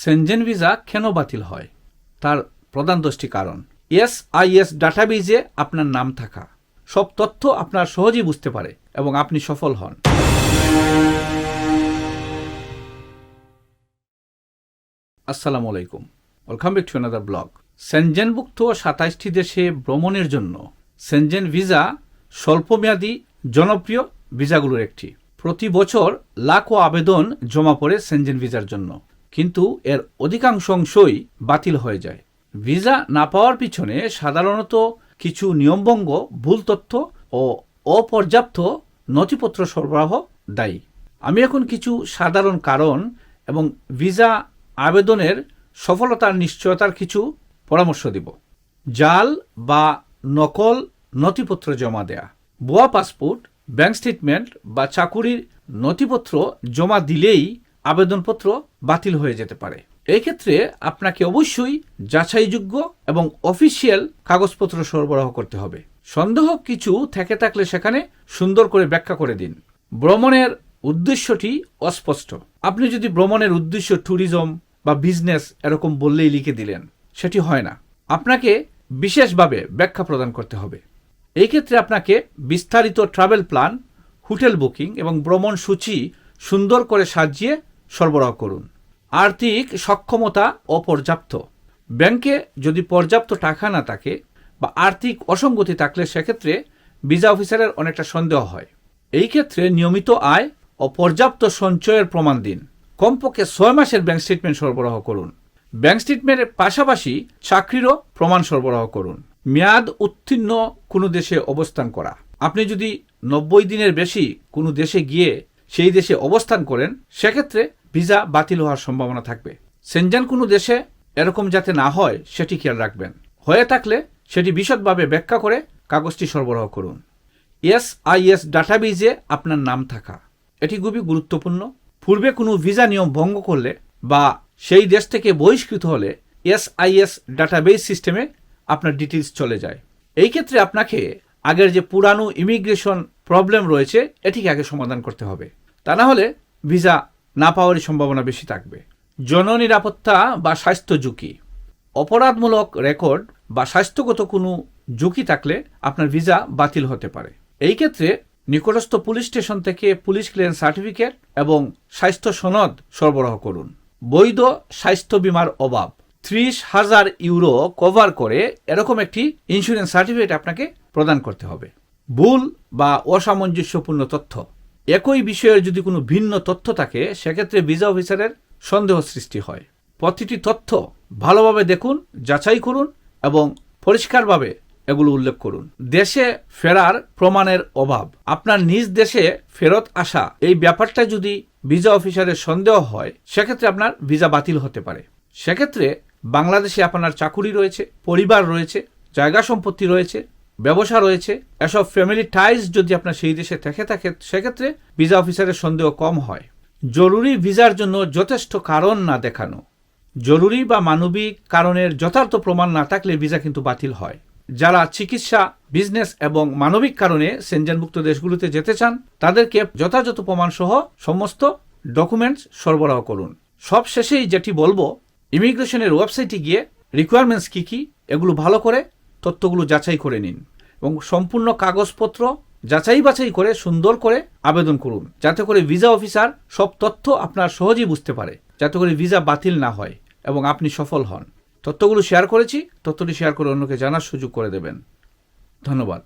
Shenzhen visa কেন বাতিল হয় তার প্রধান 10টি কারণ। এসআইএস ডাটাবেজে আপনার নাম থাকা, সব তথ্য আপনার সহজেই বুঝতে পারে এবং আপনি সফল হন। আসসালামু আলাইকুম, welcome back to another blog. সেনজেনভুক্ত 27টি দেশে ভ্রমণের জন্য সেনজেন ভিসা স্বল্পমেয়াদী জনপ্রিয় ভিসাগুলোর একটি। প্রতি বছর লাখো আবেদন জমা পড়ে সেনজেন ভিসার জন্য, কিন্তু এর অধিকাংশ অংশই বাতিল হয়ে যায়। ভিসা না পাওয়ার পিছনে সাধারণত কিছু নিয়মভঙ্গ, ভুল তথ্য ও অপর্যাপ্ত নথিপত্র সরবরাহ দায়ী। আমি এখন কিছু সাধারণ কারণ এবং ভিসা আবেদনের সফলতার নিশ্চয়তার কিছু পরামর্শ দিব। জাল বা নকল নথিপত্র জমা দেয়া, ভুয়া পাসপোর্ট, ব্যাংক স্টেটমেন্ট বা চাকুরির নথিপত্র জমা দিলেই আবেদনপত্র বাতিল হয়ে যেতে পারে। এই ক্ষেত্রে আপনাকে অবশ্যই যাচাইযোগ্য এবং অফিসিয়াল কাগজপত্র সরবরাহ করতে হবে। সন্দেহ কিছু থেকে থাকলে সেখানে সুন্দর করে ব্যাখ্যা করে দিন। ভ্রমণের উদ্দেশ্যটি অস্পষ্ট। আপনি যদি ভ্রমণের উদ্দেশ্য ট্যুরিজম বা বিজনেস এরকম বললেই লিখে দিলেন, সেটি হয় না। আপনাকে বিশেষভাবে ব্যাখ্যা প্রদান করতে হবে। এই ক্ষেত্রে আপনাকে বিস্তারিত ট্রাভেল প্ল্যান, হোটেল বুকিং এবং ভ্রমণ সূচি সুন্দর করে সাজিয়ে সরবরাহ করুন। আর্থিক সক্ষমতা অপর্যাপ্ত। ব্যাংকে যদি পর্যাপ্ত টাকা না থাকে বা আর্থিক অসঙ্গতি থাকলে সেক্ষেত্রে ভিসা অফিসারের অনেকটা সন্দেহ হয়। এই ক্ষেত্রে নিয়মিত আয় ও পর্যাপ্ত সঞ্চয়ের প্রমাণ দিন। কমপক্ষে 6 মাসের ব্যাংক স্টেটমেন্ট সরবরাহ করুন। ব্যাংক স্টেটমেন্টের পাশাপাশি চাকরিরও প্রমাণ সরবরাহ করুন। মেয়াদ উত্তীর্ণ কোনো দেশে অবস্থান করা। আপনি যদি 90 দিনের বেশি কোনো দেশে গিয়ে সেই দেশে অবস্থান করেন, সেক্ষেত্রে ভিসা বাতিল হওয়ার সম্ভাবনা থাকবে। সেনজেন কোনো দেশে এরকম যাতে না হয় সেটি খেয়াল রাখবেন। হয়ে থাকলে সেটি বিশদভাবে ব্যাখ্যা করে কাগজটি সরবরাহ করুন। এসআইএস ডাটাবেজে আপনার নাম থাকা, এটি খুবই গুরুত্বপূর্ণ। পূর্বে কোনো ভিসা নিয়ম ভঙ্গ করলে বা সেই দেশ থেকে বহিষ্কৃত হলে এসআইএস ডাটাবেজ সিস্টেমে আপনার ডিটেলস চলে যায়। এই ক্ষেত্রে আপনাকে আগের যে পুরানো ইমিগ্রেশন প্রবলেম রয়েছে এটিকে আগে সমাধান করতে হবে, তা না হলে ভিসা না পাওয়ারই সম্ভাবনা বেশি থাকবে। জননিরাপত্তা বা স্বাস্থ্য ঝুঁকি। অপরাধমূলক রেকর্ড বা স্বাস্থ্যগত কোনো ঝুঁকি থাকলে আপনার ভিসা বাতিল হতে পারে। এই ক্ষেত্রে নিকটস্থ পুলিশ স্টেশন থেকে পুলিশ ক্লিয়ারেন্স সার্টিফিকেট এবং স্বাস্থ্য সনদ সরবরাহ করুন। বৈধ স্বাস্থ্য বীমার অভাব। 30,000 ইউরো কভার করে এরকম একটি ইন্স্যুরেন্স সার্টিফিকেট আপনাকে প্রদান করতে হবে। ভুল বা অসামঞ্জস্যপূর্ণ তথ্য। একই বিষয়ের যদি কোনো ভিন্ন তথ্য থাকে সেক্ষেত্রে ভিসা অফিসারের সন্দেহ সৃষ্টি হয়। প্রতিটি তথ্য ভালোভাবে দেখুন, যাচাই করুন এবং পরিষ্কারভাবে এগুলো উল্লেখ করুন। দেশে ফেরার প্রমাণের অভাব। আপনার নিজ দেশে ফেরত আসা এই ব্যাপারটা যদি ভিসা অফিসারের সন্দেহ হয় সেক্ষেত্রে আপনার ভিসা বাতিল হতে পারে। সেক্ষেত্রে বাংলাদেশে আপনার চাকুরি রয়েছে, পরিবার রয়েছে, জায়গা সম্পত্তি রয়েছে, ব্যবসা রয়েছে, এসব ফ্যামিলি টাইজ যদি আপনার সেই দেশে থেকে থাকে সেক্ষেত্রে ভিসা অফিসারের সন্দেহ কম হয়। জরুরি ভিসার জন্য যথেষ্ট কারণ না দেখানো। জরুরি বা মানবিক কারণের যথার্থ প্রমাণ না থাকলে ভিসা কিন্তু বাতিল হয়। যারা চিকিৎসা, বিজনেস এবং মানবিক কারণে সেনজেনভুক্ত দেশগুলোতে যেতে চান তাদেরকে যথাযথ প্রমাণ সহ সমস্ত ডকুমেন্টস সরবরাহ করুন। সব শেষেই যেটি বলবো, ইমিগ্রেশনের ওয়েবসাইটে গিয়ে রিকোয়ারমেন্টস কী এগুলো ভালো করে তথ্যগুলো যাচাই করে নিন এবং সম্পূর্ণ কাগজপত্র যাচাই বাছাই করে সুন্দর করে আবেদন করুন, যাতে করে ভিসা অফিসার সব তথ্য আপনার সহজেই বুঝতে পারে, যাতে করে ভিসা বাতিল না হয় এবং আপনি সফল হন। তথ্যগুলো শেয়ার করেছি, তথ্যটি শেয়ার করে অন্যকে জানার সুযোগ করে দেবেন। ধন্যবাদ।